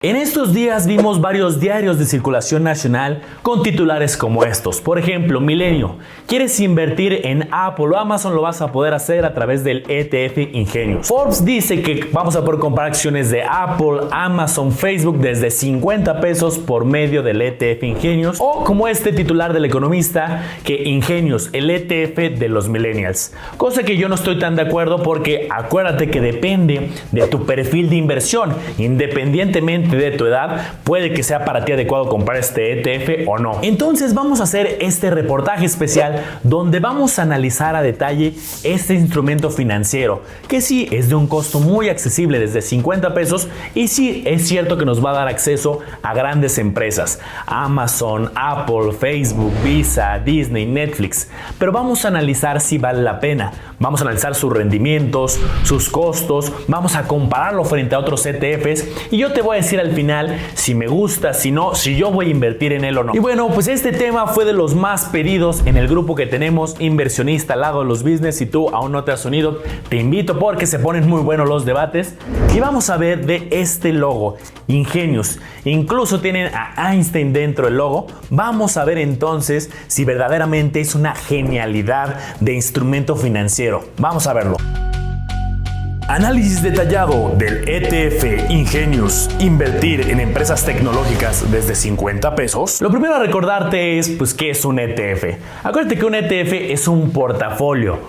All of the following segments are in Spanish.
En estos días vimos varios diarios de circulación nacional con titulares como estos. Por ejemplo, Milenio: ¿quieres invertir en Apple o Amazon? Lo vas a poder hacer a través del ETF Ingenius. Forbes dice que vamos a poder comprar acciones de Apple, Amazon, Facebook desde 50 pesos por medio del ETF Ingenius. O como este titular del Economista, que Ingenius, el ETF de los millennials. Cosa que yo no estoy tan de acuerdo, porque acuérdate que depende de tu perfil de inversión. Independientemente de tu edad, puede que sea para ti adecuado comprar este ETF o no. Entonces vamos a hacer este reportaje especial donde vamos a analizar a detalle este instrumento financiero, que sí es de un costo muy accesible, desde 50 pesos, y sí es cierto que nos va a dar acceso a grandes empresas: Amazon, Apple, Facebook, Visa, Disney, Netflix. Pero vamos a analizar si vale la pena. Vamos a analizar sus rendimientos, sus costos, vamos a compararlo frente a otros ETFs, y yo te voy a decir al final si me gusta, si no, si yo voy a invertir en él o no. Y bueno, pues este tema fue de los más pedidos en el grupo que tenemos, Inversionista al lado de los business. Si tú aún no te has unido, te invito, porque se ponen muy buenos los debates. Y vamos a ver de este logo, Ingenius. Incluso tienen a Einstein dentro del logo. Vamos a ver entonces si verdaderamente es una genialidad de instrumento financiero. Vamos a verlo. Análisis detallado del ETF Ingenius: invertir en empresas tecnológicas desde 50 pesos. Lo primero a recordarte es, ¿qué es un ETF? Acuérdate que un ETF es un portafolio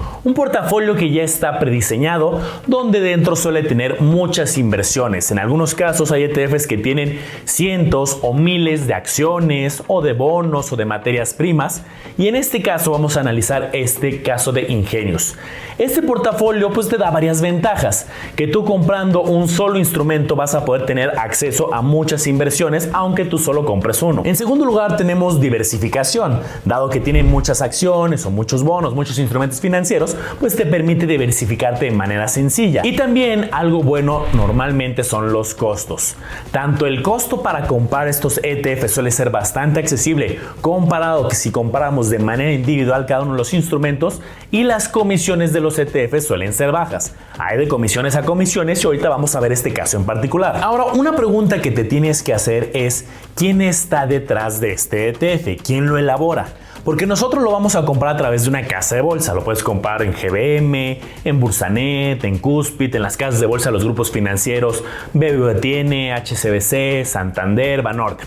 que ya está prediseñado, donde dentro suele tener muchas inversiones. En algunos casos hay ETFs que tienen cientos o miles de acciones o de bonos o de materias primas, y en este caso vamos a analizar este caso de Ingenius. Este portafolio te da varias ventajas. Que tú, comprando un solo instrumento, vas a poder tener acceso a muchas inversiones, aunque tú solo compres uno. En segundo lugar, tenemos diversificación. Dado que tienen muchas acciones o muchos bonos, muchos instrumentos financieros, te permite diversificarte de manera sencilla. Y también algo bueno normalmente son los costos. Tanto el costo para comprar estos ETFs suele ser bastante accesible, comparado que si comparamos de manera individual cada uno de los instrumentos, y las comisiones de los ETFs suelen ser bajas. Hay de comisiones a comisiones, y ahorita vamos a ver este caso en particular. Ahora, una pregunta que te tienes que hacer es: ¿quién está detrás de este ETF? ¿Quién lo elabora? Porque nosotros lo vamos a comprar a través de una casa de bolsa. Lo puedes comprar en GBM, en Bursanet, en Cuspid, en las casas de bolsa de los grupos financieros BBVA tiene, HSBC, Santander, Banorte.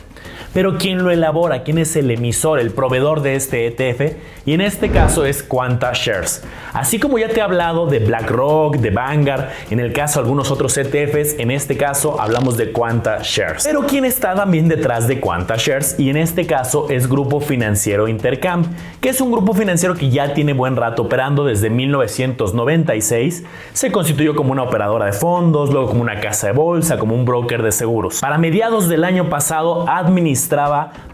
Pero ¿quién lo elabora? ¿Quién es el emisor, el proveedor de este ETF? Y en este caso es Quanta Shares. Así como ya te he hablado de BlackRock, de Vanguard, en el caso de algunos otros ETFs, en este caso hablamos de Quanta Shares. Pero ¿quién está también detrás de Quanta Shares? Y en este caso es Grupo Financiero Intercam, que es un grupo financiero que ya tiene buen rato operando. Desde 1996 se constituyó como una operadora de fondos, luego como una casa de bolsa, como un broker de seguros. Para mediados del año pasado administraba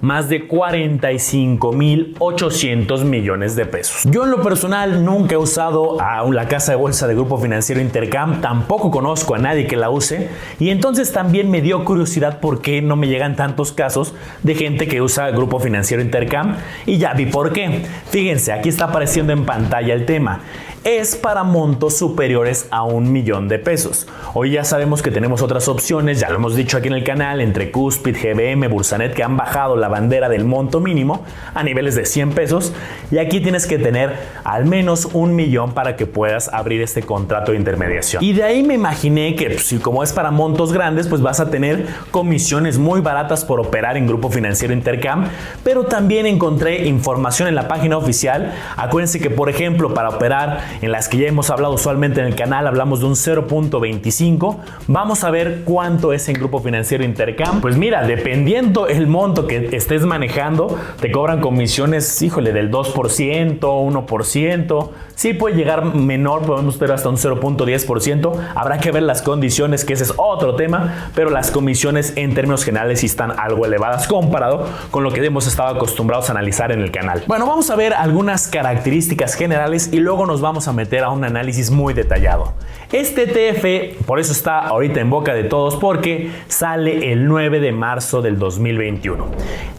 más de 45,800 millones de pesos. Yo, en lo personal, nunca he usado a la casa de bolsa de Grupo Financiero Intercam, tampoco conozco a nadie que la use, y entonces también me dio curiosidad por qué no me llegan tantos casos de gente que usa Grupo Financiero Intercam, y ya vi por qué. Fíjense, aquí está apareciendo en pantalla el tema. Es para montos superiores a 1 millón de pesos. Hoy ya sabemos que tenemos otras opciones, ya lo hemos dicho aquí en el canal, entre Cuspid, GBM, Bursanet, que han bajado la bandera del monto mínimo a niveles de 100 pesos, y aquí tienes que tener al menos 1 millón para que puedas abrir este contrato de intermediación. Y de ahí me imaginé que, si como es para montos grandes, vas a tener comisiones muy baratas por operar en Grupo Financiero Intercam. Pero también encontré información en la página oficial. Acuérdense que, por ejemplo, para operar en las que ya hemos hablado usualmente en el canal, hablamos de un 0.25. Vamos a ver cuánto es en Grupo Financiero Intercam. Pues mira, dependiendo el monto que estés manejando, te cobran comisiones, del 2%, 1%. Sí puede llegar menor, podemos ver hasta un 0.10%. Habrá que ver las condiciones, que ese es otro tema, pero las comisiones en términos generales sí están algo elevadas comparado con lo que hemos estado acostumbrados a analizar en el canal. Bueno, vamos a ver algunas características generales y luego nos vamos a meter a un análisis muy detallado. Este ETF, por eso está ahorita en boca de todos, porque sale el 9 de marzo del 2021.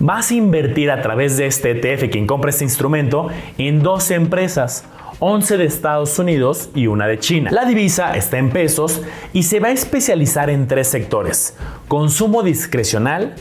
Vas a invertir a través de este ETF, quien compra este instrumento, en 12 empresas. 11 de Estados Unidos y una de China. La divisa está en pesos y se va a especializar en 3 sectores: consumo discrecional,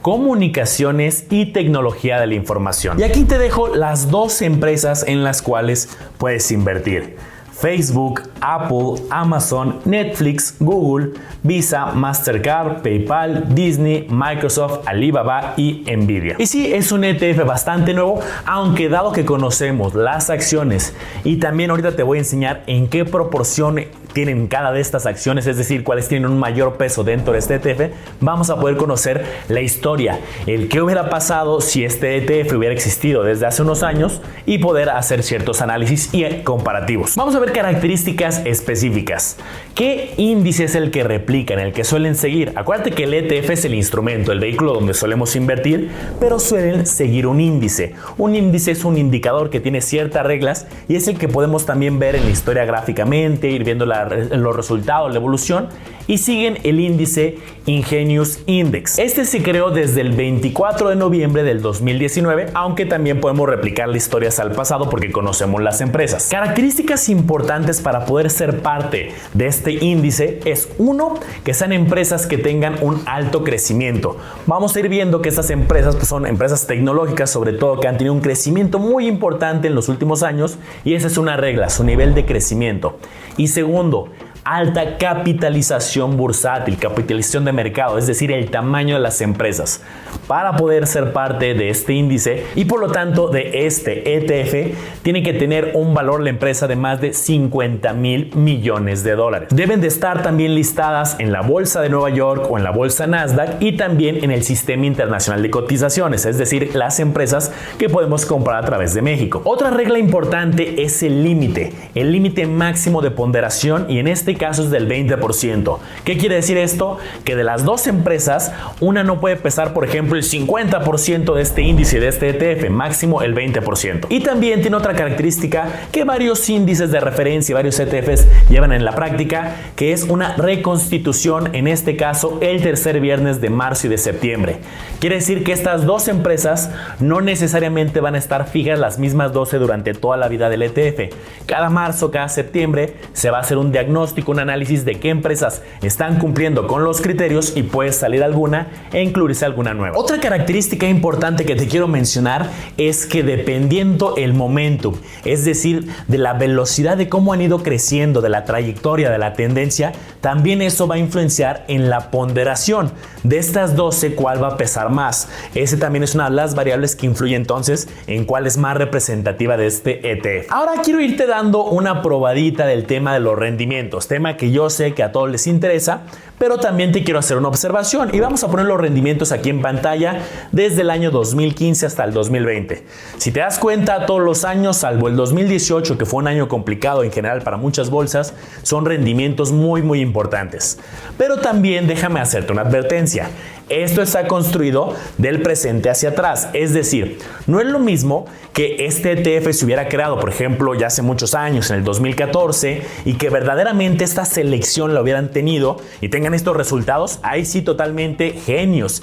comunicaciones y tecnología de la información. Y aquí te dejo las 2 empresas en las cuales puedes invertir: Facebook, Apple, Amazon, Netflix, Google, Visa, Mastercard, PayPal, Disney, Microsoft, Alibaba y Nvidia. Y sí, es un ETF bastante nuevo, aunque dado que conocemos las acciones y también ahorita te voy a enseñar en qué proporción tienen cada de estas acciones, es decir, cuáles tienen un mayor peso dentro de este ETF, vamos a poder conocer la historia, el qué hubiera pasado si este ETF hubiera existido desde hace unos años y poder hacer ciertos análisis y comparativos. Vamos a ver características específicas. ¿Qué índice es el que replican, el que suelen seguir? Acuérdate que el ETF es el instrumento, el vehículo donde solemos invertir, pero suelen seguir un índice. Un índice es un indicador que tiene ciertas reglas y es el que podemos también ver en la historia gráficamente, ir viendo los resultados, la evolución, y siguen el índice Ingenious Index. Este se creó desde el 24 de noviembre del 2019, aunque también podemos replicar la historia al pasado porque conocemos las empresas. Características importantes para poder ser parte de este índice es: 1, que sean empresas que tengan un alto crecimiento. Vamos a ir viendo que estas empresas pues, son empresas tecnológicas, sobre todo, que han tenido un crecimiento muy importante en los últimos años, y esa es una regla, su nivel de crecimiento. Y segundo, alta capitalización bursátil, capitalización de mercado, es decir, el tamaño de las empresas, para poder ser parte de este índice y por lo tanto de este ETF tiene que tener un valor la empresa de más de $50,000 millones. Deben de estar también listadas en la bolsa de Nueva York o en la bolsa Nasdaq y también en el sistema internacional de cotizaciones, es decir, las empresas que podemos comprar a través de México. Otra regla importante es el límite máximo de ponderación, y en este caso es del 20%. ¿Qué quiere decir esto? Que de las 2 empresas, una no puede pesar, por ejemplo, el 50% de este índice, de este ETF, máximo el 20%. Y también tiene otra característica que varios índices de referencia, varios ETFs llevan en la práctica, que es una reconstitución, en este caso el tercer viernes de marzo y de septiembre. Quiere decir que estas 2 empresas no necesariamente van a estar fijas las mismas 12 durante toda la vida del ETF. Cada marzo, cada septiembre se va a hacer un diagnóstico, un análisis de qué empresas están cumpliendo con los criterios y puede salir alguna e incluirse alguna nueva. Otra característica importante que te quiero mencionar es que dependiendo el momentum, es decir, de la velocidad de cómo han ido creciendo, de la trayectoria, de la tendencia, también eso va a influenciar en la ponderación. De estas 12, ¿cuál va a pesar más? Ese también es una de las variables que influye entonces en cuál es más representativa de este ETF. Ahora quiero irte dando una probadita del tema de los rendimientos, tema que yo sé que a todos les interesa, pero también te quiero hacer una observación y vamos a poner los rendimientos aquí en pantalla desde el año 2015 hasta el 2020. Si te das cuenta, todos los años, salvo el 2018, que fue un año complicado en general para muchas bolsas, son rendimientos muy importantes. Pero también déjame hacerte una advertencia. Esto está construido del presente hacia atrás, es decir, no es lo mismo que este ETF se hubiera creado, por ejemplo, ya hace muchos años, en el 2014, y que verdaderamente esta selección la hubieran tenido y tengan estos resultados. Ahí sí, totalmente genius,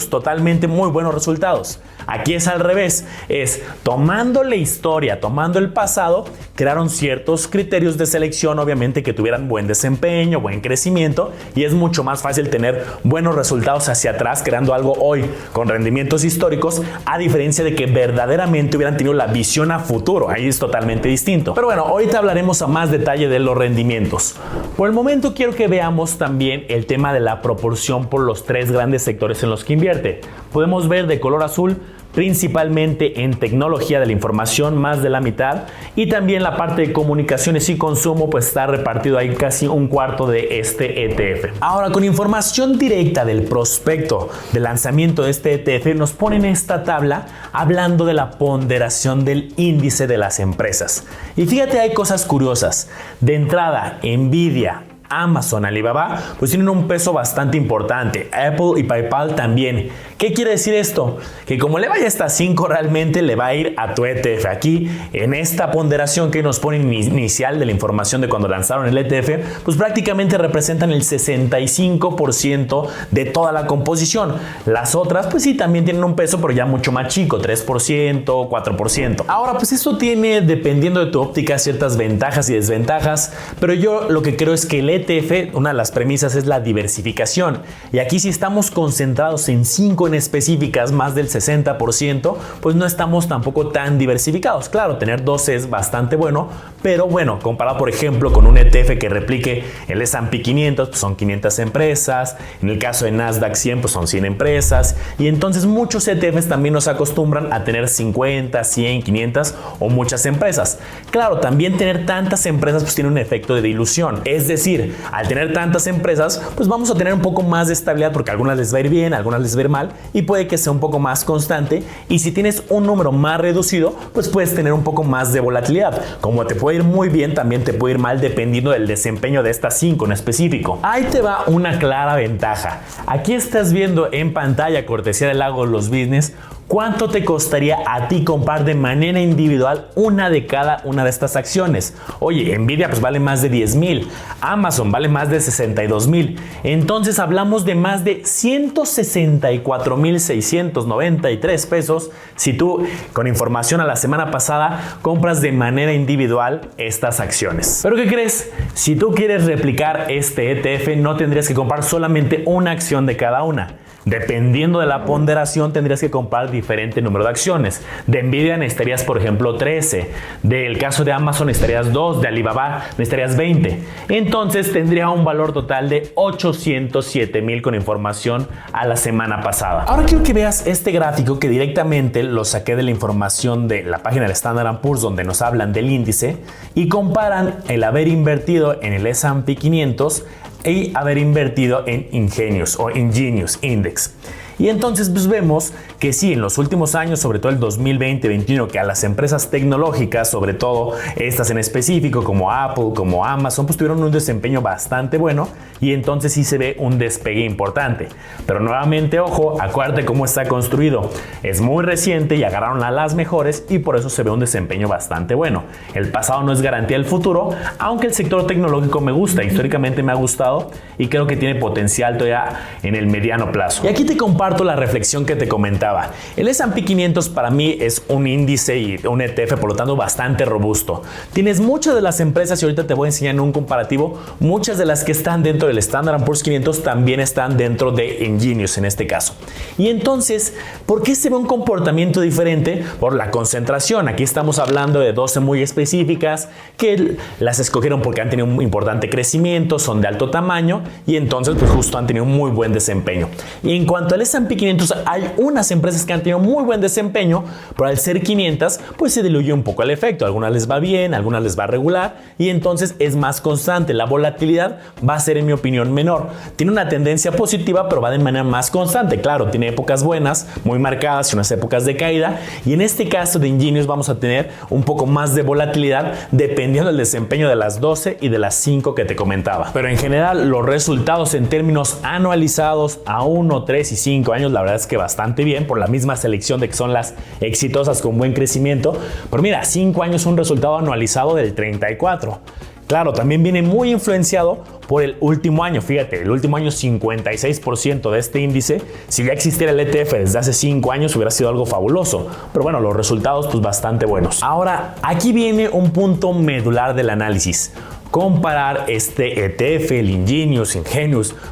totalmente muy buenos resultados. Aquí es al revés, es tomando la historia, tomando el pasado, crearon ciertos criterios de selección, obviamente que tuvieran buen desempeño, buen crecimiento, y es mucho más fácil tener buenos resultados hacia atrás creando algo hoy con rendimientos históricos, a diferencia de que verdaderamente hubieran tenido la visión a futuro. Ahí es totalmente distinto. Pero bueno, ahorita hablaremos a más detalle de los rendimientos. Por el momento quiero que veamos también el tema de la proporción por los 3 grandes sectores en los que invierte. Podemos ver de color azul principalmente en tecnología de la información, más de la mitad, y también la parte de comunicaciones y consumo pues está repartido ahí casi un cuarto de este ETF. Ahora, con información directa del prospecto de lanzamiento de este ETF, nos ponen esta tabla hablando de la ponderación del índice de las empresas. Y fíjate, hay cosas curiosas. De entrada, Nvidia, Amazon, Alibaba, pues tienen un peso bastante importante. Apple y PayPal también. ¿Qué quiere decir esto? Que como le vaya hasta 5, realmente le va a ir a tu ETF. Aquí, en esta ponderación que nos pone inicial de la información de cuando lanzaron el ETF, pues prácticamente representan el 65% de toda la composición. Las otras, pues sí, también tienen un peso, pero ya mucho más chico, 3%, 4%. Ahora, pues esto tiene, dependiendo de tu óptica, ciertas ventajas y desventajas, pero yo lo que creo es que el ETF, una de las premisas es la diversificación. Y aquí si estamos concentrados en 5 en específicas, más del 60%, pues no estamos tampoco tan diversificados. Claro, tener 12 es bastante bueno, pero bueno, comparado por ejemplo con un ETF que replique el S&P 500, pues son 500 empresas, en el caso de Nasdaq 100, pues son 100 empresas, y entonces muchos ETFs también nos acostumbran a tener 50, 100, 500 o muchas empresas. Claro, también tener tantas empresas pues tiene un efecto de dilución, es decir, al tener tantas empresas, pues vamos a tener un poco más de estabilidad porque a algunas les va a ir bien, a algunas les va a ir mal, y puede que sea un poco más constante, y si tienes un número más reducido, pues puedes tener un poco más de volatilidad. Como te puede ir muy bien, también te puede ir mal dependiendo del desempeño de estas 5 en específico. Ahí te va una clara ventaja. Aquí estás viendo en pantalla, cortesía de Lagos Business, ¿cuánto te costaría a ti comprar de manera individual una de cada una de estas acciones? Oye, Nvidia pues vale más de 10,000, Amazon vale más de 62,000. Entonces hablamos de más de 164,693 pesos si tú, con información a la semana pasada, compras de manera individual estas acciones. ¿Pero qué crees? Si tú quieres replicar este ETF, no tendrías que comprar solamente una acción de cada una. Dependiendo de la ponderación, tendrías que comprar diferente número de acciones. De Nvidia necesitarías, por ejemplo, 13. Del caso de Amazon necesitarías 2. De Alibaba necesitarías 20. Entonces tendría un valor total de 807,000 con información a la semana pasada. Ahora quiero que veas este gráfico que directamente lo saqué de la información de la página de Standard & Poor's, donde nos hablan del índice y comparan el haber invertido en el S&P 500 y haber invertido en Ingenious o Ingenious Index. Y entonces pues vemos que sí, en los últimos años, sobre todo el 2020-21, que a las empresas tecnológicas, sobre todo estas en específico como Apple, como Amazon, pues tuvieron un desempeño bastante bueno y entonces sí se ve un despegue importante. Pero nuevamente, ojo, acuérdate cómo está construido. Es muy reciente y agarraron a las mejores y por eso se ve un desempeño bastante bueno. El pasado no es garantía del futuro, aunque el sector tecnológico me gusta, históricamente me ha gustado y creo que tiene potencial todavía en el mediano plazo. Y aquí te comparto la reflexión que te comentaba. El S&P 500 para mí es un índice y un ETF, por lo tanto bastante robusto. Tienes muchas de las empresas, y ahorita te voy a enseñar en un comparativo, muchas de las que están dentro del Standard & Poor's 500 también están dentro de Ingenious en este caso. Y entonces, ¿por qué se ve un comportamiento diferente? Por la concentración. Aquí estamos hablando de 12 muy específicas que las escogieron porque han tenido un importante crecimiento, son de alto tamaño y entonces pues justo han tenido un muy buen desempeño. Y en cuanto al S&P 500, hay unas empresas que han tenido muy buen desempeño, pero al ser 500 pues se diluye un poco el efecto. A algunas les va bien, a algunas les va regular y entonces es más constante. La volatilidad va a ser, en mi opinión, menor. Tiene una tendencia positiva, pero va de manera más constante. Claro, tiene épocas buenas, muy marcadas y unas épocas de caída, y en este caso de Ingenious vamos a tener un poco más de volatilidad dependiendo del desempeño de las 12 y de las 5 que te comentaba. Pero en general los resultados en términos anualizados a 1, 3 y 5 años, la verdad es que bastante bien, por la misma selección de que son las exitosas con buen crecimiento. Pero mira, 5 años un resultado anualizado del 34%. Claro, también viene muy influenciado por el último año. Fíjate, el último año 56% de este índice. Si ya existiera el ETF desde hace 5 años hubiera sido algo fabuloso. Pero bueno, los resultados pues bastante buenos. Ahora, aquí viene un punto medular del análisis. Comparar este ETF, el Ingenious,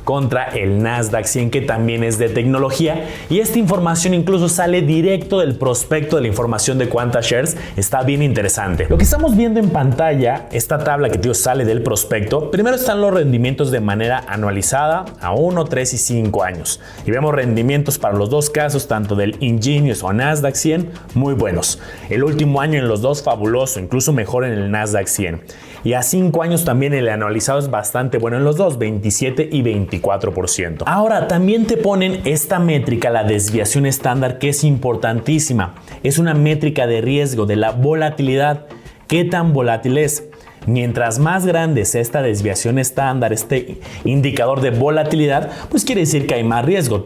contra el Nasdaq 100, que también es de tecnología, y esta información incluso sale directo del prospecto de la información de QuantaShares. Está bien interesante. Lo que estamos viendo en pantalla, esta tabla que sale del prospecto, primero están los rendimientos de manera anualizada a 1, 3 y 5 años. Y vemos rendimientos para los dos casos, tanto del Ingenious o Nasdaq 100, muy buenos. El último año en los dos fabuloso, incluso mejor en el Nasdaq 100. Y a 5 años también el anualizado es bastante bueno en los dos, 27 y 24%. Ahora también te ponen esta métrica, la desviación estándar, que es importantísima. Es una métrica de riesgo, de la volatilidad. ¿Qué tan volátil es? Mientras más grande sea esta desviación estándar, este indicador de volatilidad, pues quiere decir que hay más riesgo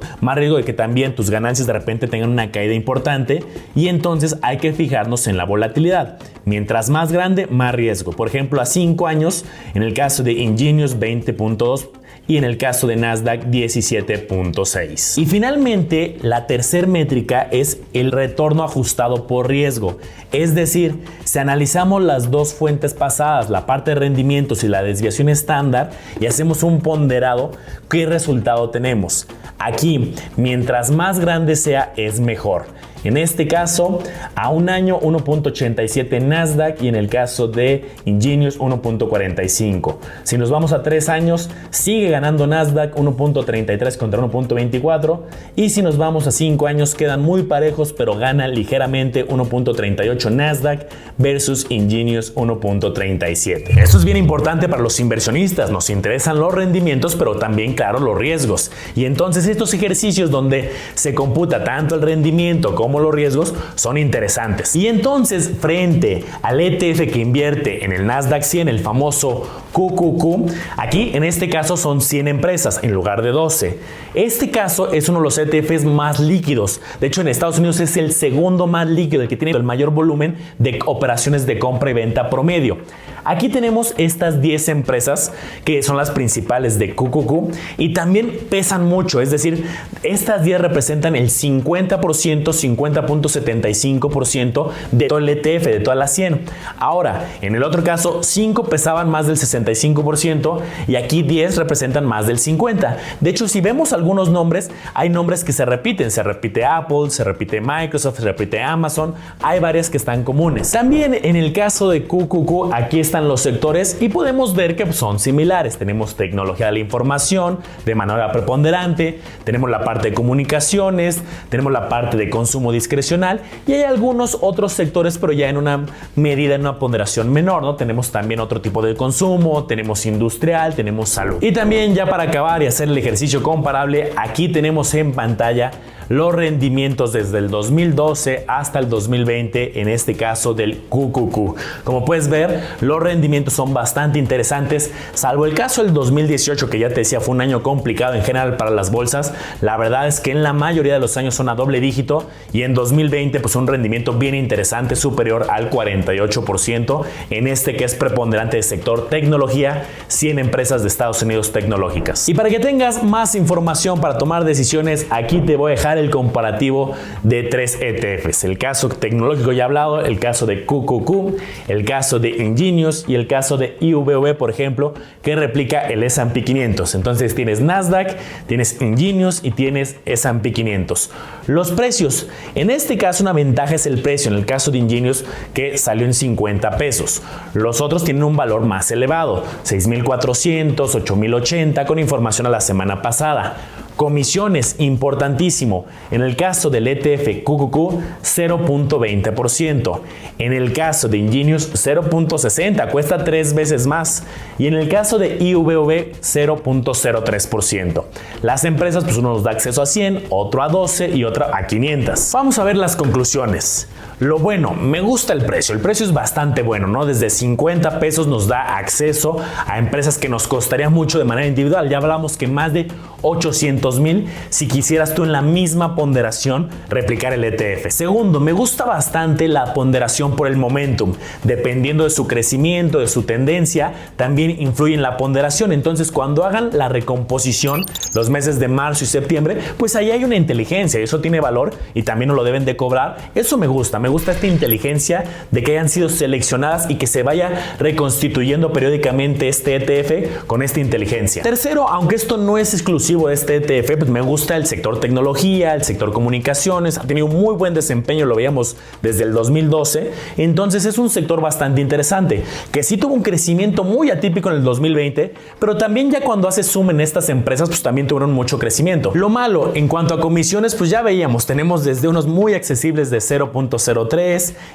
de que también tus ganancias de repente tengan una caída importante, y entonces hay que fijarnos en la volatilidad. Mientras más grande, más riesgo. Por ejemplo, a 5 años, en el caso de Ingenious 20.2 y en el caso de Nasdaq 17.6. Y finalmente, la tercera métrica es el retorno ajustado por riesgo. Es decir, si analizamos las dos fuentes pasadas, la parte de rendimientos y la desviación estándar, y hacemos un ponderado, ¿qué resultado tenemos? Aquí, mientras más grande sea, es mejor. En este caso, a un año 1.87 Nasdaq y en el caso de Ingenious 1.45. Si nos vamos a 3 años, sigue ganando Nasdaq 1.33 contra 1.24, y si nos vamos a 5 años quedan muy parejos, pero gana ligeramente 1.38 Nasdaq versus Ingenious 1.37. Esto es bien importante para los inversionistas, nos interesan los rendimientos, pero también, claro, los riesgos. Y entonces estos ejercicios donde se computa tanto el rendimiento como los riesgos son interesantes. Y entonces, frente al ETF que invierte en el Nasdaq 100, el famoso QQQ, aquí en este caso son 100 empresas en lugar de 12. Este caso es uno de los ETFs más líquidos. De hecho, en Estados Unidos es el segundo más líquido, el que tiene el mayor volumen de operaciones de compra y venta promedio. Aquí tenemos estas 10 empresas que son las principales de QQQ y también pesan mucho, es decir, estas 10 representan el 50.75% de todo el ETF, de todas las 100. Ahora, en el otro caso, 5 pesaban más del 65% y aquí 10 representan más del 50%. De hecho, si vemos algunos nombres, hay nombres que se repiten. Se repite Apple, se repite Microsoft, se repite Amazon. Hay varias que están comunes. También en el caso de QQQ, aquí están los sectores y podemos ver que son similares. Tenemos tecnología de la información de manera preponderante, tenemos la parte de comunicaciones, tenemos la parte de consumo discrecional y hay algunos otros sectores, pero ya en una medida, en una ponderación menor, ¿no? Tenemos también otro tipo de consumo, tenemos industrial, tenemos salud. Y también, ya para acabar y hacer el ejercicio comparable, aquí tenemos en pantalla los rendimientos desde el 2012 hasta el 2020, en este caso del QQQ. Como puedes ver, los rendimientos son bastante interesantes, salvo el caso del 2018, que ya te decía fue un año complicado en general para las bolsas. La verdad es que en la mayoría de los años son a doble dígito, y en 2020 pues un rendimiento bien interesante, superior al 48%, en este que es preponderante del sector tecnología, 100 empresas de Estados Unidos tecnológicas. Y para que tengas más información para tomar decisiones, aquí te voy a dejar el comparativo de 3 ETFs. El caso tecnológico ya he hablado, el caso de QQQ, el caso de Ingenious y el caso de IVV, por ejemplo, que replica el S&P 500. Entonces tienes Nasdaq, tienes Ingenious y tienes S&P 500. Los precios, en este caso una ventaja es el precio, en el caso de Ingenious, que salió en 50 pesos. Los otros tienen un valor más elevado, 6,400, 8,080, con información a la semana pasada. Comisiones, importantísimo. En el caso del ETF QQQ, 0.20%. En el caso de Ingenious, 0.60%, cuesta 3 veces más. Y en el caso de IVV, 0.03%. Las empresas, pues uno nos da acceso a 100, otro a 12 y otro a 500. Vamos a ver las conclusiones. Lo bueno, me gusta el precio es bastante bueno, ¿no? Desde 50 pesos nos da acceso a empresas que nos costaría mucho de manera individual. Ya hablamos que más de 800,000 si quisieras tú en la misma ponderación replicar el ETF. Segundo, me gusta bastante la ponderación por el momentum. Dependiendo de su crecimiento, de su tendencia, también influye en la ponderación. Entonces, cuando hagan la recomposición, los meses de marzo y septiembre, pues ahí hay una inteligencia y eso tiene valor y también nos lo deben de cobrar. Eso me gusta esta inteligencia de que hayan sido seleccionadas y que se vaya reconstituyendo periódicamente este ETF con esta inteligencia. Tercero, aunque esto no es exclusivo de este ETF, pues me gusta el sector tecnología, el sector comunicaciones, ha tenido un muy buen desempeño, lo veíamos desde el 2012, entonces es un sector bastante interesante, que sí tuvo un crecimiento muy atípico en el 2020, pero también ya cuando hace zoom en estas empresas, pues también tuvieron mucho crecimiento. Lo malo, en cuanto a comisiones, pues ya veíamos, tenemos desde unos muy accesibles de 0.03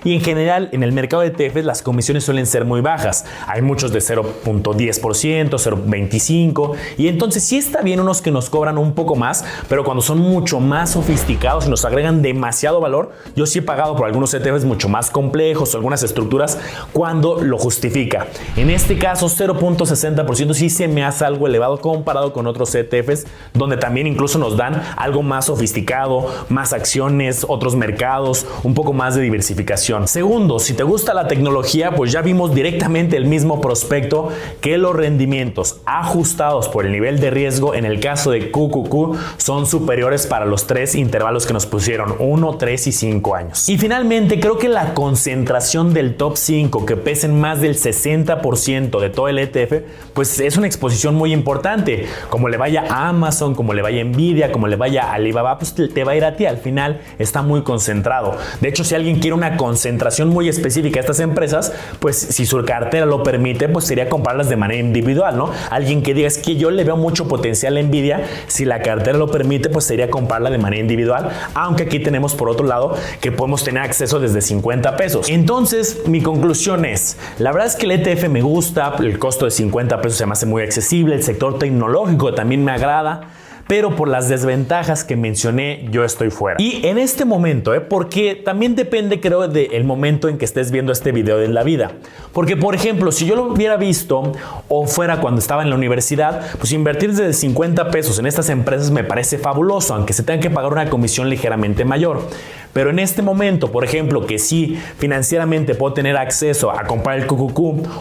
y en general en el mercado de ETFs las comisiones suelen ser muy bajas. Hay muchos de 0.10%, 0.25% y entonces sí está bien unos que nos cobran un un poco más, pero cuando son mucho más sofisticados y nos agregan demasiado valor, yo sí he pagado por algunos ETFs mucho más complejos o algunas estructuras cuando lo justifica. En este caso 0.60% sí se me hace algo elevado comparado con otros ETFs donde también incluso nos dan algo más sofisticado, más acciones, otros mercados, un poco más de diversificación. Segundo, si te gusta la tecnología, pues ya vimos directamente el mismo prospecto que los rendimientos ajustados por el nivel de riesgo en el caso de QQQ son superiores para los tres intervalos que nos pusieron, 1, 3 y 5 años. Y finalmente creo que la concentración del top 5 que pesen más del 60% de todo el ETF, pues es una exposición muy importante. Como le vaya a Amazon, como le vaya a Nvidia, como le vaya a Alibaba, pues te va a ir a ti. Al final está muy concentrado. De hecho, si alguien quiere una concentración muy específica de estas empresas, pues si su cartera lo permite, pues sería comprarlas de manera individual, ¿no? Alguien que diga es que yo le veo mucho potencial a Nvidia, si la cartera lo permite, pues sería comprarla de manera individual, aunque aquí tenemos por otro lado que podemos tener acceso desde 50 pesos. Entonces, mi conclusión es, la verdad es que el ETF me gusta, el costo de 50 pesos se me hace muy accesible, el sector tecnológico también me agrada, pero por las desventajas que mencioné, yo estoy fuera. Y en este momento, porque también depende, creo, del momento en que estés viendo este video en la vida. Porque, por ejemplo, si yo lo hubiera visto o fuera cuando estaba en la universidad, pues invertir desde 50 pesos en estas empresas me parece fabuloso, aunque se tenga que pagar una comisión ligeramente mayor. Pero en este momento, por ejemplo, que sí financieramente puedo tener acceso a comprar el QQQ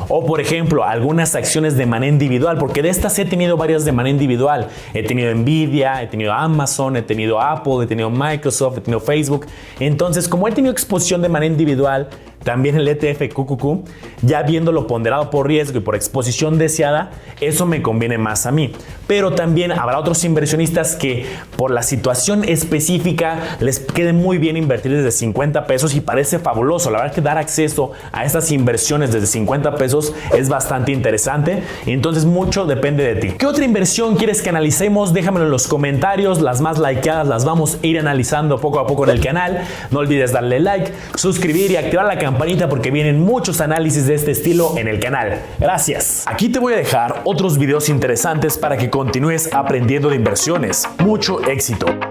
o, por ejemplo, algunas acciones de manera individual, porque de estas he tenido varias de manera individual. He tenido Nvidia, he tenido Amazon, he tenido Apple, he tenido Microsoft, he tenido Facebook. Entonces, como he tenido exposición de manera individual, también el ETF QQQ, ya viéndolo ponderado por riesgo y por exposición deseada, eso me conviene más a mí. Pero también habrá otros inversionistas que por la situación específica les quede muy bien invertir desde 50 pesos y parece fabuloso. La verdad que dar acceso a estas inversiones desde 50 pesos es bastante interesante. Entonces mucho depende de ti. ¿Qué otra inversión quieres que analicemos? Déjamelo en los comentarios. Las más likeadas las vamos a ir analizando poco a poco en el canal. No olvides darle like, suscribir y activar la campanita porque vienen muchos análisis de este estilo en el canal. Gracias. Aquí te voy a dejar otros videos interesantes para que continúes aprendiendo de inversiones. Mucho éxito.